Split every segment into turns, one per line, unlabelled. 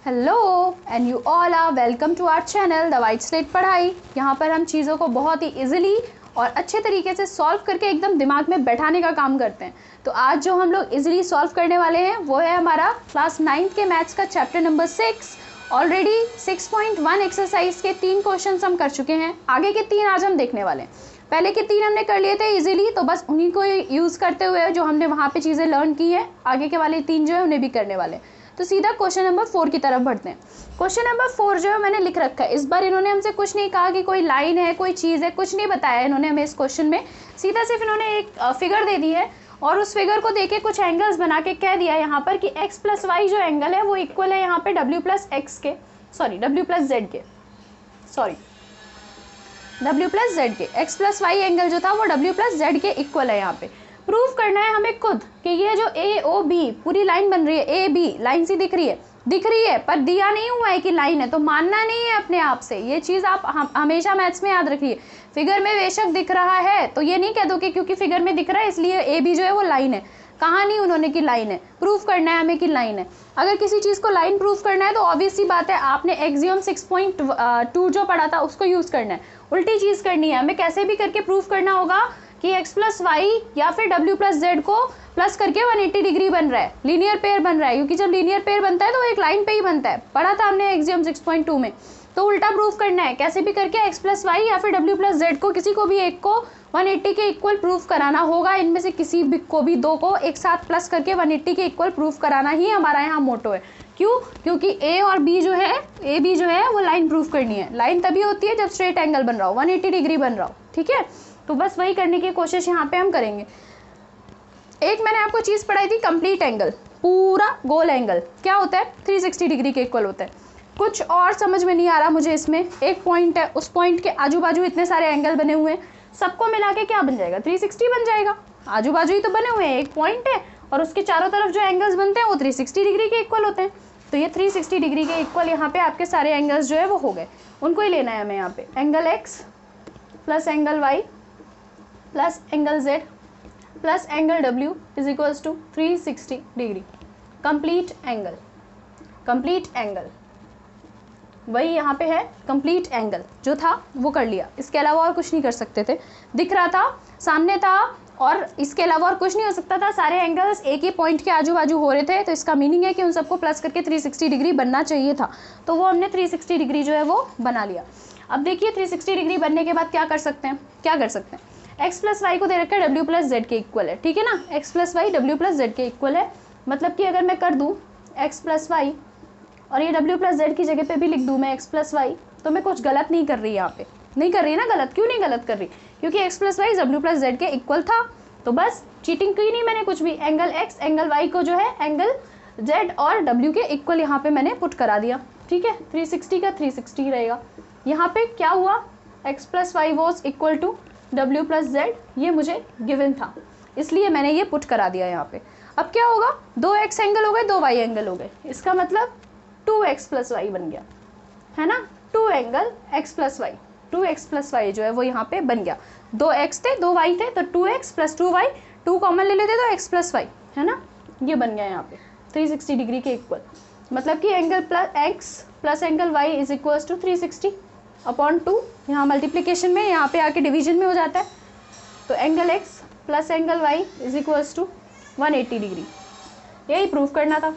Hello and you all are welcome to our channel the White Slate पढ़ाई। यहाँ पर हम चीज़ों को बहुत ही इजीली और अच्छे तरीके से सॉल्व करके एकदम दिमाग में बैठाने का काम करते हैं। तो आज जो हम लोग इजीली सॉल्व करने वाले हैं वो है हमारा क्लास 9th के मैथ्स का चैप्टर नंबर 6। ऑलरेडी 6.1 एक्सरसाइज के 3 क्वेश्चन हम कर चुके हैं। आगे के 3 आज हम देखने वाले हैं। पहले के 3 हमने कर लिए थे इजीली, तो बस उन्हीं को यूज़ करते हुए जो हमने वहाँ पे चीज़ें लर्न की है, आगे के वाले 3 जो है उन्हें भी करने वाले हैं। तो सीधा क्वेश्चन नंबर 4 की तरफ बढ़ते हैं। क्वेश्चन नंबर 4 जो है मैंने लिख रखा है। इस बार इन्होंने हमसे कुछ नहीं कहा कि कोई लाइन है, कोई चीज़ है, कुछ नहीं बताया इन्होंने हमें इस क्वेश्चन में। सीधा सिर्फ इन्होंने एक फिगर दे दी है और उस फिगर को देके कुछ एंगल्स बना के कह दिया यहाँ पर कि x प्लस वाई जो एंगल है वो इक्वल है यहाँ पे w प्लस z के। x प्लस वाई एंगल जो था वो w प्लस z के इक्वल है। यहाँ पे प्रूव करना है हमें खुद कि ये जो ए ओ बी पूरी लाइन बन रही है, ए बी लाइन सी दिख रही है पर दिया नहीं हुआ है कि लाइन है, तो मानना नहीं है अपने आप से। ये चीज़ आप हमेशा मैथ्स में याद रखिए। फिगर में बेशक दिख रहा है तो ये नहीं कह दो कि क्योंकि फिगर में दिख रहा है इसलिए ए बी जो है वो लाइन है। कहा नहीं उन्होंने कि लाइन है, प्रूफ करना है हमें कि लाइन है। अगर किसी चीज़ को लाइन प्रूफ करना है तो ऑब्वियस सी बात है आपने एक्सियम 6.2 जो पढ़ा था उसको यूज़ करना है। उल्टी चीज़ करनी है, हमें कैसे भी करके प्रूफ करना होगा कि x प्लस वाई या फिर w प्लस जेड को प्लस करके 180 डिग्री बन रहा है, लीनियर पेयर बन रहा है। क्योंकि जब लीनियर पेयर बनता है तो एक लाइन पे ही बनता है, पढ़ा था हमने एक्सियम 6.2 में। तो उल्टा प्रूफ करना है, कैसे भी करके x प्लस वाई या फिर w प्लस जेड को किसी को भी एक को 180 के इक्वल प्रूफ कराना होगा। इनमें से किसी भी को भी दो को एक साथ प्लस करके 180 के इक्वल प्रूफ कराना ही हमारा यहाँ मोटो है। क्यों? क्योंकि ए और बी जो है, ए बी जो है वो लाइन प्रूफ करनी है। लाइन तभी होती है जब स्ट्रेट एंगल बन रहा हो, 180 डिग्री बन रहा हो। ठीक है, तो बस वही करने की कोशिश यहाँ पे हम करेंगे। एक मैंने आपको चीज़ पढ़ाई थी, कंप्लीट एंगल, पूरा गोल एंगल क्या होता है 360 डिग्री के इक्वल होता है। कुछ और समझ में नहीं आ रहा मुझे इसमें। एक पॉइंट है, उस पॉइंट के आजू बाजू इतने सारे एंगल बने हुए हैं, सबको मिला के क्या बन जाएगा 360 बन जाएगा। आजू बाजू ही तो बने हुए हैं, एक पॉइंट है और उसके चारों तरफ जो एंगल्स बनते हैं वो 360 डिग्री के इक्वल होते हैं। तो ये 360 डिग्री के इक्वल यहाँ पे आपके सारे एंगल्स जो है वो हो गए। उनको ही लेना है हमें यहाँ पे। Angle x plus angle y plus angle z plus angle w is equals to 360 degree. Complete angle वही यहाँ पे है। कंप्लीट एंगल जो था वो कर लिया, इसके अलावा और कुछ नहीं कर सकते थे। दिख रहा था, सामने था और इसके अलावा और कुछ नहीं हो सकता था। सारे एंगल्स एक ही पॉइंट के आजू बाजू हो रहे थे, तो इसका मीनिंग है कि उन सबको प्लस करके 360 डिग्री बनना चाहिए था। तो वो हमने 360 डिग्री जो है वो बना लिया। अब देखिए 360 डिग्री बनने के बाद क्या कर सकते हैं, x प्लस वाई को दे रखा है w प्लस जेड के इक्वल है। ठीक है ना, x plus y w plus z के इक्वल है। मतलब कि अगर मैं कर दूँ x प्लस वाई और ये w प्लस जेड की जगह पे भी लिख दूँ मैं x प्लस वाई, तो मैं कुछ गलत नहीं कर रही यहाँ पे। नहीं कर रही ना गलत, क्यों नहीं गलत कर रही? क्योंकि x plus y w plus z के इक्वल था। तो बस चीटिंग की नहीं मैंने कुछ भी। एंगल x एंगल y को जो है एंगल z और w के इक्वल यहाँ पे मैंने पुट करा दिया। ठीक है, 360 का 360 रहेगा। यहाँ पे क्या हुआ, x plus y was equal to w plus z, ये मुझे गिवन था इसलिए मैंने ये पुट करा दिया यहाँ पे। अब क्या होगा, 2x एंगल हो गए, 2y एंगल हो गए, इसका मतलब 2x प्लस वाई बन गया है ना। 2 angle x plus y, 2x plus y जो है वो यहाँ पे बन गया। 2x थे 2y थे तो 2x प्लस 2y, 2 कॉमन ले लेते तो x प्लस वाई है ना, ये बन गया यहाँ पे 360 डिग्री के इक्वल। मतलब कि angle plus x plus angle y is equals to 360 upon 2। यहाँ मल्टीप्लिकेशन में यहाँ पे आके डिवीजन में हो जाता है। तो angle x plus angle y is equals to 180 degree. यही प्रूफ करना था,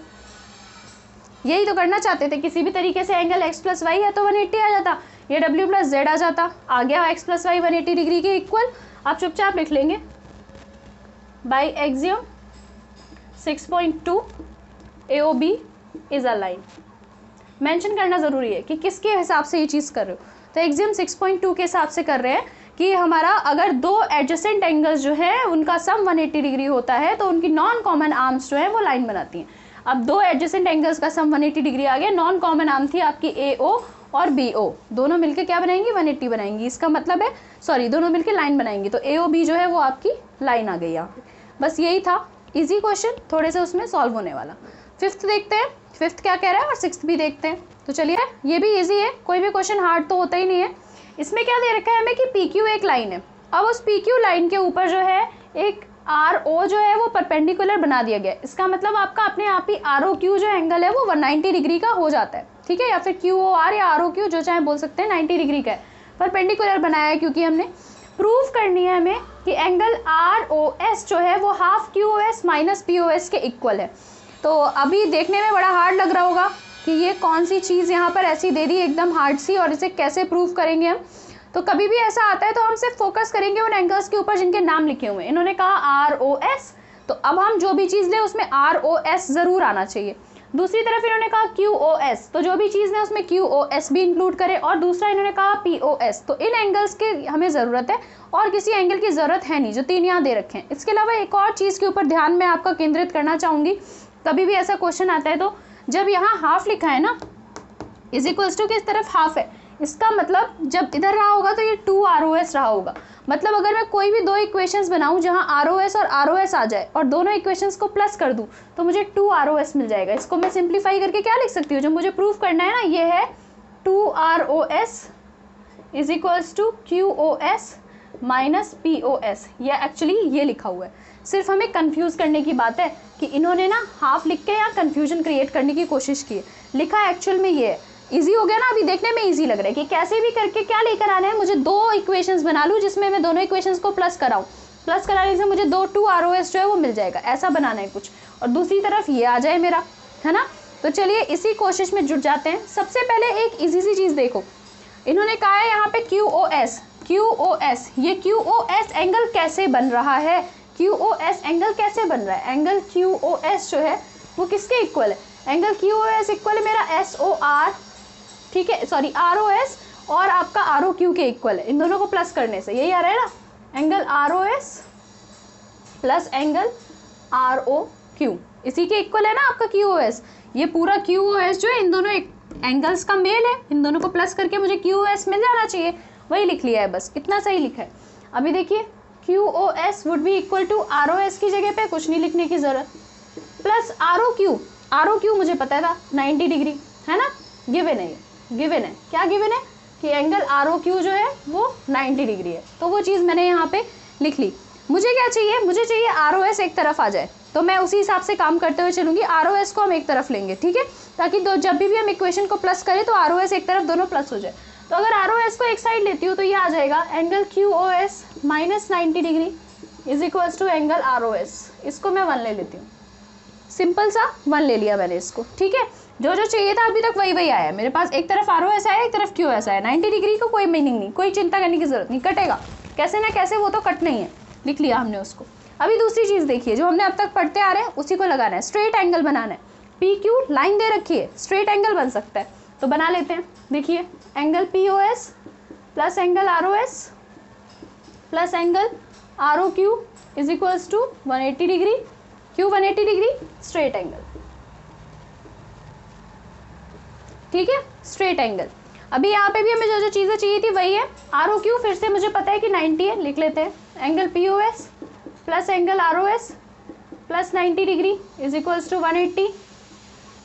यही तो करना चाहते थे। किसी भी तरीके से एंगल x प्लस वाई है तो 180 आ जाता, ये w प्लस जेड आ जाता, आ गया x प्लस वाई 180 डिग्री के इक्वल। आप चुपचाप लिख लेंगे by axiom 6.2 AOB is a line. Mention करना ज़रूरी है कि किसके हिसाब से ये चीज़ कर रहे हो। तो एक्सियम 6.2 के हिसाब से कर रहे हैं कि हमारा अगर दो एडजेसेंट एंगल्स जो है उनका सम 180 डिग्री होता है तो उनकी नॉन कॉमन आर्म्स जो है वो लाइन बनाती हैं। अब दो एडजेसेंट एंगल्स का सम 180 डिग्री आ गया, नॉन कॉमन आर्म थी आपकी AO और BO, दोनों मिलके क्या बनाएंगी 180 बनाएंगी। इसका मतलब है सॉरी दोनों मिलके लाइन बनाएंगी, तो AOB जो है वो आपकी लाइन आ गई यहाँ पे। बस यही था, इजी क्वेश्चन, थोड़े से उसमें सॉल्व होने वाला। 5th देखते हैं, 5th क्या कह रहा है और 6th भी देखते हैं। तो चलिए ये भी इजी है, कोई भी क्वेश्चन हार्ड तो होता ही नहीं है। इसमें क्या दे रखा है हमें कि PQ एक लाइन है। अब उस PQ लाइन के ऊपर जो है एक आर ओ जो है वो परपेंडिकुलर बना दिया गया। इसका मतलब आपका अपने आप ही आर ओ क्यू जो एंगल है वो 190 डिग्री का हो जाता है, ठीक है, या फिर क्यू ओ आर या आर ओ क्यू जो चाहे बोल सकते हैं, 90 डिग्री का है, परपेंडिकुलर बनाया है क्योंकि हमने प्रूव करनी है हमें कि एंगल आर ओ एस जो है वो half Q O S minus P O S के इक्वल है। तो अभी देखने में बड़ा हार्ड लग रहा होगा कि ये कौन सी चीज़ यहाँ पर ऐसी दे दी एकदम हार्ड सी, और इसे कैसे प्रूव करेंगे हम। तो कभी भी ऐसा आता है तो हम सिर्फ फोकस करेंगे उन एंगल्स के ऊपर जिनके नाम लिखे हुए हैं। इन्होंने कहा आर ओ एस, तो अब हम जो भी चीज़ लें उसमें आर ओ एस ज़रूर आना चाहिए। दूसरी तरफ इन्होंने कहा क्यू ओ एस, तो जो भी चीज़ लें उसमें क्यू ओ एस भी इंक्लूड करें। और दूसरा इन्होंने कहा पी ओ एस, तो इन एंगल्स के हमें ज़रूरत है और किसी एंगल की ज़रूरत है नहीं, जो 3 यहाँ दे रखे हैं। इसके अलावा एक और चीज़ के ऊपर ध्यान मैं आपका केंद्रित करना चाहूँगी, कभी भी ऐसा क्वेश्चन आता है तो जब यहाँ हाफ लिखा है ना, इज इक्वल्स टू किस तरफ हाफ है, इसका मतलब जब इधर रहा होगा तो ये 2 आर ओ एस रहा होगा। मतलब अगर मैं कोई भी 2 इक्वेशंस बनाऊं जहां आर ओ एस और आर ओ एस आ जाए और दोनों इक्वेशंस को प्लस कर दूं तो मुझे 2 आर ओ एस मिल जाएगा। इसको मैं सिंप्लीफाई करके क्या लिख सकती हूँ, जो मुझे प्रूफ करना है ना, ये है 2 R O S is equals to Q O S minus P O S. ये एक्चुअली ये लिखा हुआ है, सिर्फ हमें कंफ्यूज करने की बात है कि इन्होंने ना हाफ लिख के यहाँ कंफ्यूजन क्रिएट करने की कोशिश की है। लिखा एक्चुअल में ये है। इजी हो गया ना, अभी देखने में इजी लग रहा है कि कैसे भी करके क्या लेकर आना है, मुझे 2 इक्वेशंस बना लूँ जिसमें मैं दोनों इक्वेशंस को प्लस कराऊँ, प्लस कराने से मुझे 2 आर ओ एस जो है वो मिल जाएगा, ऐसा बनाना है कुछ, और दूसरी तरफ ये आ जाए मेरा, है ना। तो चलिए इसी कोशिश में जुट जाते हैं। सबसे पहले एक ईजी सी चीज़ देखो, इन्होंने कहा है यहाँ पे Q O S, Q O S, ये क्यू ओ एस एंगल कैसे बन रहा है, क्यू ओ एस एंगल कैसे बन रहा है, एंगल क्यू ओ एस जो है वो किसके इक्वल है, angle Q O S equal है मेरा एस ओ आर, ठीक है, सॉरी आर ओ एस और आपका आर ओ क्यू के इक्वल है। इन दोनों को प्लस करने से यही आ रहा है ना, angle R O S plus angle R O Q, इसी के इक्वल है ना आपका क्यू ओ एस। ये पूरा क्यू ओ एस जो है इन दोनों एंगल्स का मेल है, इन दोनों को प्लस करके मुझे क्यू ओ एस मिल जाना चाहिए, वही लिख लिया है, बस इतना सही लिखा है। अभी देखिए Q O S would be equal to R O S की जगह पे कुछ नहीं लिखने की ज़रूरत, प्लस आर ओ क्यू मुझे पता था 90 डिग्री है ना, गिवन है, गिवन है, क्या गिवन है कि एंगल आर ओ क्यू जो है वो 90 डिग्री है, तो वो चीज़ मैंने यहाँ पे लिख ली। मुझे क्या चाहिए, मुझे चाहिए आर ओ एस एक तरफ आ जाए, तो मैं उसी हिसाब से काम करते हुए चलूँगी। आर ओ एस को हम एक तरफ लेंगे, ठीक है, ताकि जब भी हम इक्वेशन को प्लस करें तो आर ओ एस एक तरफ दोनों प्लस हो जाए। तो अगर आर ओ एस को एक साइड लेती हूँ तो ये आ जाएगा angle Q O S minus 90 degree is equals to angle R O S. इसको मैं 1 ले लेती हूँ, सिंपल सा 1 ले लिया मैंने इसको, ठीक है। जो जो चाहिए था अभी तक वही वही आया मेरे पास, एक तरफ आर ओ एस आया, एक तरफ क्यू एस आया। 90 डिग्री को कोई मीनिंग नहीं, कोई चिंता करने की जरूरत नहीं, कटेगा कैसे ना कैसे, वो तो कट नहीं है, लिख लिया हमने उसको। अभी दूसरी चीज़ देखिए, जो हमने अब तक पढ़ते आ रहे हैं उसी को लगाना है, स्ट्रेट एंगल बनाना है। पी क्यू लाइन दे रखी है, स्ट्रेट एंगल बन सकता है, तो बना लेते हैं। देखिए angle P O S plus angle R O S plus angle R O Q is equals to 180 degree, Q 180 degree, straight angle, ठीक है, स्ट्रेट एंगल। अभी यहाँ पे भी हमें जो जो चीज़ें चाहिए थी वही है। आर ओ क्यू फिर से मुझे पता है कि 90 है, लिख लेते हैं, angle P O S plus angle R O S plus 90 degree is equals to 180,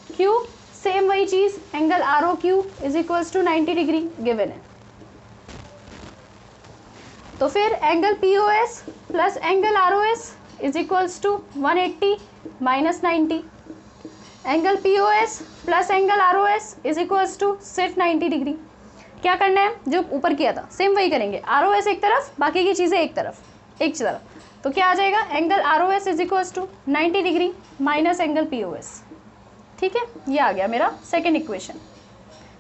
Q same वही चीज़, angle R O Q is equals to 90 degree given है। तो फिर angle P O S plus angle R O S is equals to 180 minus 90, angle P O S plus angle R O S is equals to सिर्फ 90 degree. क्या करना है, जो ऊपर किया था सेम वही करेंगे, आर ओ एस एक तरफ, बाकी की चीज़ें एक तरफ, तो क्या आ जाएगा, angle R O S is equals to 90 degree minus angle P O S, ठीक है। ये आ गया मेरा सेकेंड इक्वेशन,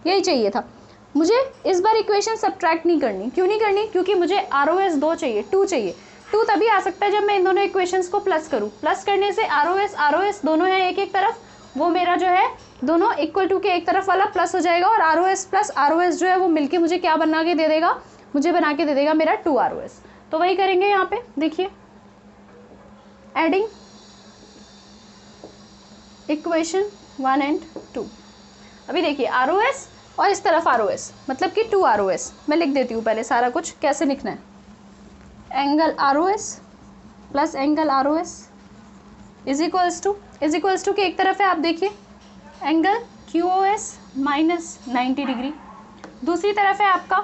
यही चाहिए था मुझे। इस बार इक्वेशन सब्ट्रैक्ट नहीं करनी, क्यों नहीं करनी, क्योंकि मुझे आर ओ एस 2 चाहिए, 2 चाहिए। 2 तभी आ सकता है जब मैं इन दोनों इक्वेशंस को प्लस करूँ, प्लस करने से आर ओ एस दोनों हैं एक एक तरफ, वो मेरा जो है दोनों इक्वल टू के एक तरफ वाला प्लस हो जाएगा, और R O S plus R O S जो है वो मिलके मुझे क्या बना के दे देगा, मुझे बना के दे देगा मेरा 2 आर ओ एस। तो वही करेंगे यहाँ पे, देखिए एडिंग इक्वेशन 1 एंड 2। अभी देखिए आर ओ एस और इस तरफ आर ओ एस, मतलब कि 2 आर ओ एस। मैं लिख देती हूँ पहले सारा कुछ कैसे लिखना है, angle R O S plus angle R O S is equals to के एक तरफ है, आप देखिए angle Q O S minus 90 degree, दूसरी तरफ है आपका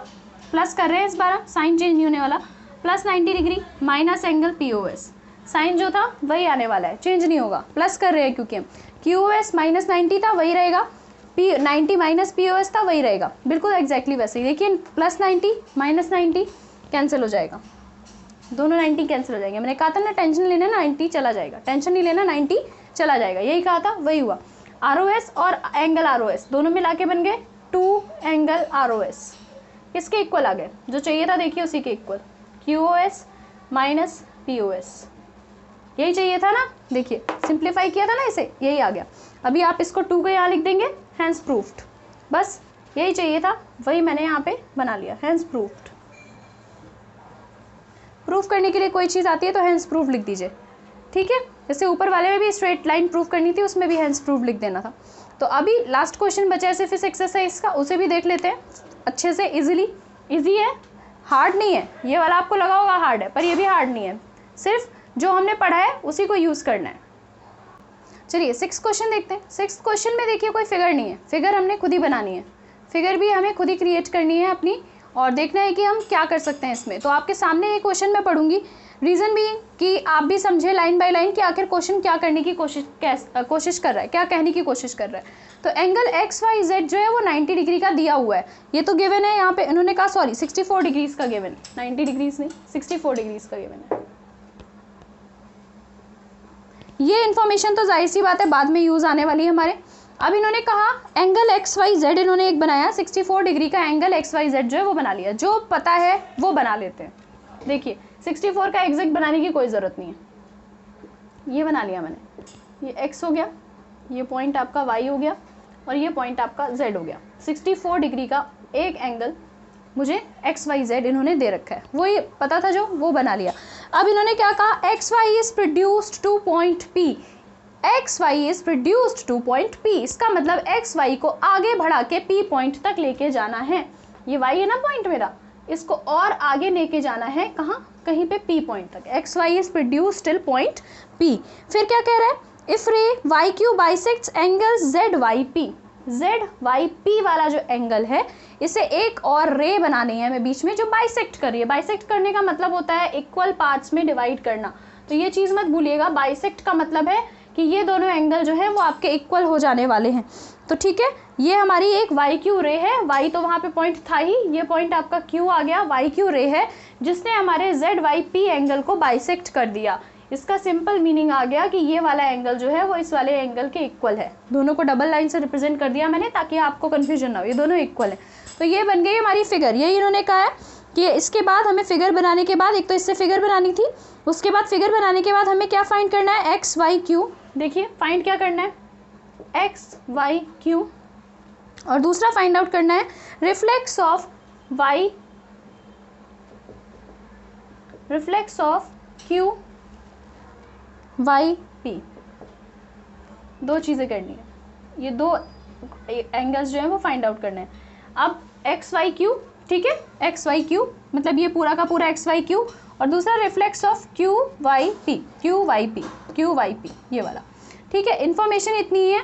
प्लस कर रहे हैं, इस बार साइन चेंज नहीं होने वाला, plus 90 degree minus angle P O S. Sign जो था वही आने वाला है, चेंज नहीं होगा, प्लस कर रहे हैं क्योंकि हम QoS माइनस 90 था वही रहेगा, P90 माइनस POS था वही रहेगा, बिल्कुल एग्जैक्टली वैसे ही। देखिए प्लस 90 माइनस 90 कैंसिल हो जाएगा, दोनों 90 कैंसिल हो जाएंगे। मैंने कहा था ना टेंशन लेना 90 चला जाएगा, टेंशन नहीं लेना 90 चला जाएगा, यही कहा था वही हुआ। ROS और एंगल ROS दोनों मिला के बन गए 2 एंगल ROS, किसके इक्वल आ गए, जो चाहिए था देखिए उसी के इक्वल, QoS माइनस POS, यही चाहिए था ना। देखिए सिंप्लीफाई किया था ना इसे, यही आ गया। अभी आप इसको 2 को यहाँ लिख देंगे, हैंस प्रूफ्ड, बस यही चाहिए था, वही मैंने यहाँ पे बना लिया, हैंस प्रूफ्ड। प्रूफ करने के लिए कोई चीज़ आती है तो हैंस प्रूफ लिख दीजिए, ठीक है। जैसे ऊपर वाले में भी स्ट्रेट लाइन प्रूफ करनी थी, उसमें भी हैंस प्रूफ लिख देना था। तो अभी लास्ट क्वेश्चन बचा है सिर्फ इस एक्सरसाइज का, उसे भी देख लेते हैं अच्छे से, इजीली, इजी है, हार्ड नहीं है। ये वाला आपको लगा होगा हार्ड है, पर ये भी हार्ड नहीं है, सिर्फ जो हमने पढ़ा है उसी को यूज़ करना है। चलिए 6th क्वेश्चन देखते हैं। 6th क्वेश्चन में देखिए कोई फिगर नहीं है, फिगर हमने खुद ही बनानी है, फिगर भी हमें खुद ही क्रिएट करनी है अपनी, और देखना है कि हम क्या कर सकते हैं इसमें। तो आपके सामने ये क्वेश्चन मैं पढ़ूंगी, रीज़न भी कि आप भी समझे लाइन बाय लाइन कि आखिर क्वेश्चन क्या करने की कोशिश कर रहा है, क्या कहने की कोशिश कर रहा है। तो एंगल XYZ जो है वो 90 डिग्री का दिया हुआ है, ये तो गिवन है। यहाँ पे इन्होंने कहा 64 डिग्रीज का गिवन, 90 डिग्रीज नहीं 64 डिग्रीज का गिवन है। ये इन्फॉर्मेशन तो जाहिर सी बात है बाद में यूज़ आने वाली है हमारे। अब इन्होंने कहा एंगल XYZ इन्होंने एक बनाया, 64 डिग्री का एंगल XYZ जो है वो बना लिया, जो पता है वो बना लेते हैं। देखिए 64 का एग्जैक्ट बनाने की कोई ज़रूरत नहीं है, ये बना लिया मैंने, ये X हो गया, ये पॉइंट आपका Y हो गया, और ये पॉइंट आपका Z हो गया। 64 डिग्री का एक एंगल मुझे XYZ इन्होंने दे रखा है, वो ये पता था जो, वो बना लिया। अब इन्होंने क्या कहा, XY is produced two point P, XY is produced two point P, इसका मतलब XY को आगे बढ़ा के P पॉइंट तक लेके जाना है। ये Y है ना पॉइंट मेरा, इसको और आगे लेके जाना है, कहाँ, कहीं पे P पॉइंट तक। XY is produced till point P। फिर क्या कह रहा है, इफ रे YQ bisects angle ZYP, ZYP वाला जो एंगल है इसे एक और रे बनानी है हमें बीच में जो बाइसेक्ट कर रही है। बाइसेक्ट करने का मतलब होता है इक्वल पार्ट्स में डिवाइड करना, तो ये चीज़ मत भूलिएगा, बाइसेक्ट का मतलब है कि ये दोनों एंगल जो है वो आपके इक्वल हो जाने वाले हैं। तो ठीक है, ये हमारी एक YQ रे है, Y तो वहाँ पे पॉइंट था ही, ये पॉइंट आपका Q आ गया, YQ रे है जिसने हमारे ZYP एंगल को बाइसेक्ट कर दिया। इसका सिंपल मीनिंग आ गया कि ये वाला एंगल जो है वो इस वाले एंगल के इक्वल है। दोनों को डबल लाइन से रिप्रेजेंट कर दिया मैंने ताकि आपको कन्फ्यूजन ना हो, ये दोनों इक्वल है। तो ये बन गई हमारी फिगर। यही इन्होंने कहा है कि इसके बाद हमें फिगर बनाने के बाद, एक तो इससे फिगर बनानी थी, उसके बाद फिगर बनाने के बाद हमें क्या फाइंड करना है, XYQ। देखिए फाइंड क्या करना है, XYQ, और दूसरा फाइंड आउट करना है reflex of Y, reflex of QYP। दो चीज़ें करनी है, ये दो एंगल्स जो है वो फाइंड आउट करना है। अब XYQ, ठीक है, XYQ मतलब ये पूरा का पूरा XYQ, और दूसरा रिफ्लेक्स ऑफ QYP ये वाला, ठीक है। इन्फॉर्मेशन इतनी ही है,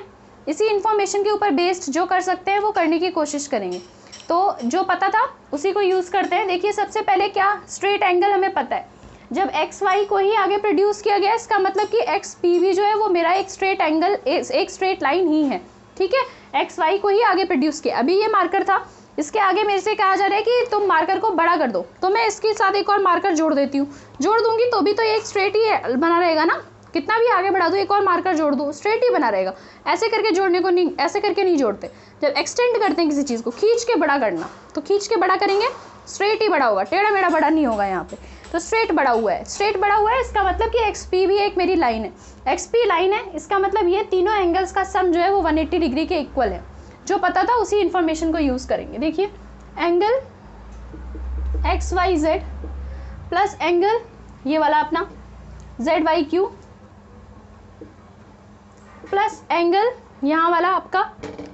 इसी इन्फॉर्मेशन के ऊपर बेस्ड जो कर सकते हैं वो करने की कोशिश करेंगे। तो जो पता था उसी को यूज़ करते हैं। देखिए सबसे पहले क्या, स्ट्रेट एंगल हमें पता है, जब XY को ही आगे प्रोड्यूस किया गया इसका मतलब कि XP भी जो है वो मेरा एक स्ट्रेट एंगल, एक स्ट्रेट लाइन ही है, ठीक है। XY को ही आगे प्रोड्यूस किया, अभी ये मार्कर था, इसके आगे मेरे से कहा जा रहा है कि तुम मार्कर को बड़ा कर दो, तो मैं इसके साथ एक और मार्कर जोड़ देती हूँ, जोड़ दूंगी तो भी तो ये एक स्ट्रेट ही बना रहेगा ना, कितना भी आगे बढ़ा दो एक और मार्कर जोड़ दो स्ट्रेट ही बना रहेगा। ऐसे करके जोड़ने को नहीं, ऐसे करके नहीं जोड़ते। जब एक्सटेंड करते हैं किसी चीज़ को, खींच के बड़ा करना, तो खींच के बड़ा करेंगे स्ट्रेट ही बड़ा होगा, टेढ़ा मेढ़ा बड़ा नहीं होगा यहाँ पे। तो स्ट्रेट बड़ा हुआ है, स्ट्रेट बड़ा हुआ है, इसका मतलब कि XP भी एक मेरी लाइन है, XP लाइन है, इसका मतलब ये तीनों एंगल्स का सम जो है वो 180 डिग्री के इक्वल है। जो पता था उसी इन्फॉर्मेशन को यूज़ करेंगे। देखिए एंगल XYZ प्लस एंगल ये वाला अपना ZYQ प्लस एंगल यहाँ वाला आपका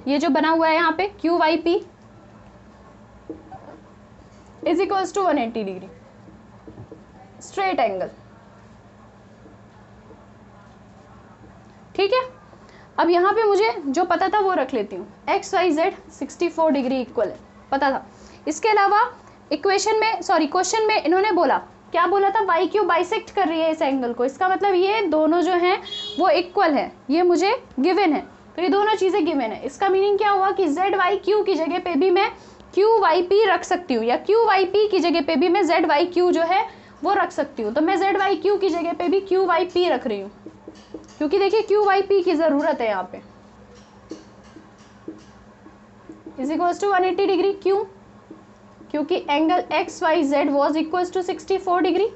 ये जो बना हुआ है यहाँ पे QYP is equals to 180 degree straight angle, ठीक है। अब यहाँ पे मुझे जो पता था वो रख लेती हूँ, XYZ 64 डिग्री इक्वल है, पता था। इसके अलावा इक्वेशन में, सॉरी क्वेश्चन में इन्होंने बोला क्या बोला था, वाई क्यू बाइसेक्ट कर रही है इस एंगल को, इसका मतलब ये दोनों जो हैं वो इक्वल है, ये मुझे गिवन है, तो ये दोनों चीज़ें गिवन है। इसका मीनिंग क्या हुआ कि जेड वाई क्यू की जगह पे भी मैं क्यू वाई पी रख सकती हूँ, या क्यू वाई पी की जगह पे भी मैं जेड वाई क्यू जो है वो रख सकती हूँ। तो मैं जेड वाई क्यू की जगह पे भी क्यू वाई पी रख रही हूँ, क्योंकि देखिए क्यू वाई पी की ज़रूरत है यहाँ पे। इज इक्वल्स टू 180 डिग्री, क्यों, क्योंकि angle X Y Z was equals to 64 degree,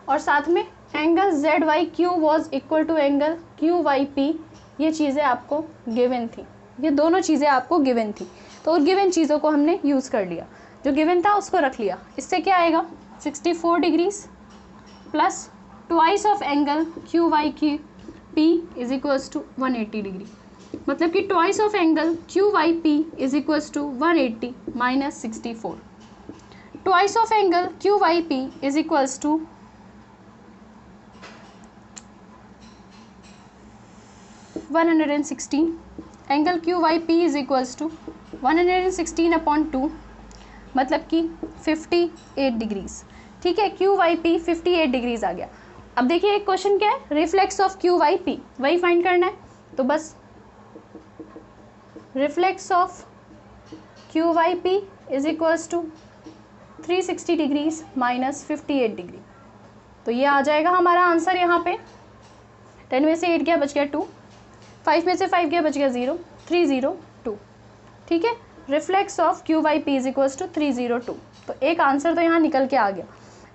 और साथ में angle Z Y Q was equal to angle Q Y P. ये चीज़ें आपको गिवन थी, ये दोनों चीज़ें आपको गिवन थी, तो उन गिवन चीज़ों को हमने यूज़ कर लिया, जो गिवन था उसको रख लिया। इससे क्या आएगा, 64 degrees plus twice of angle Q Y Q P is equals to 180 degree, मतलब कि twice of angle Q Y P is equals to 180 माइनस 64। Twice of angle Q Y P is equals to 116, angle Q Y P is equals to 116/2, मतलब कि 58 degrees. ठीक है, Q Y P 58 degrees आ गया। अब देखिए एक क्वेश्चन क्या है, reflex of Q Y P, वही फाइंड करना है। तो बस reflex of Q Y P is equals to 360 degrees minus 58 degree, तो ये आ जाएगा हमारा आंसर यहाँ पे। 10 में से 8 गया, बच गया 2, 5 में से 5 गया, बच गया 0, 302। ठीक है, reflex of Q Y P is equals to 302, तो एक आंसर तो यहाँ निकल के आ गया।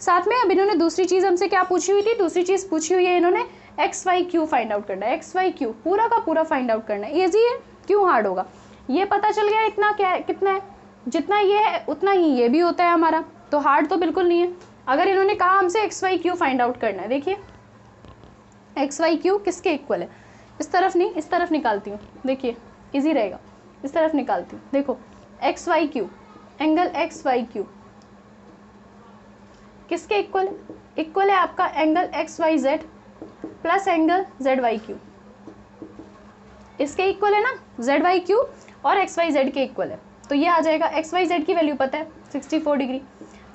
साथ में अब इन्होंने दूसरी चीज़ हमसे क्या पूछी हुई थी, दूसरी चीज़ पूछी हुई है इन्होंने X Y Q find out करना है, एक्स वाई क्यू पूरा का पूरा फाइंड आउट करना है। ईजी है, क्यों हार्ड होगा, ये पता चल गया इतना क्या है, कितना है, जितना ये है उतना ही ये भी होता है हमारा, तो हार्ड तो बिल्कुल नहीं है। अगर इन्होंने कहा हमसे X Y Q find out करना है, देखिए एक्स वाई क्यू किसके इक्वल है, इस तरफ नहीं इस तरफ निकालती हूँ, देखिए इजी रहेगा, इस तरफ निकालती हूँ। देखो X Y Q, angle X Y Q किसके इक्वल है, इक्वल है आपका angle X Y Z plus angle Z Y Q, इसके इक्वल है ना, जेड वाई क्यू और एक्स वाई जेड के इक्वल है। तो ये आ जाएगा, एक्स वाई जेड की वैल्यू पता है 64 डिग्री,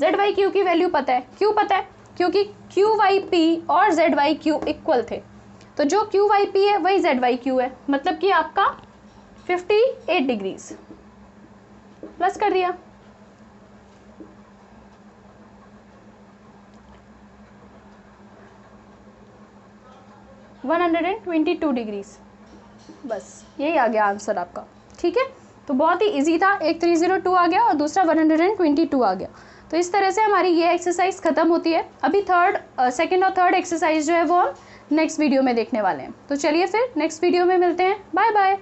जेड वाई क्यू की वैल्यू पता है, क्यों पता है, क्योंकि क्यू वाई पी और जेड वाई क्यू इक्वल थे, तो जो क्यू वाई पी है वही जेड वाई क्यू है, मतलब कि आपका 58 डिग्रीज प्लस कर दिया। वन 122 डिग्रीज, बस यही आ गया आंसर आपका। ठीक है, तो बहुत ही इजी था, एक 302 आ गया और दूसरा 122 आ गया। तो इस तरह से हमारी ये एक्सरसाइज खत्म होती है। अभी सेकंड और थर्ड एक्सरसाइज जो है वो हम नेक्स्ट वीडियो में देखने वाले हैं। तो चलिए फिर नेक्स्ट वीडियो में मिलते हैं, बाय बाय।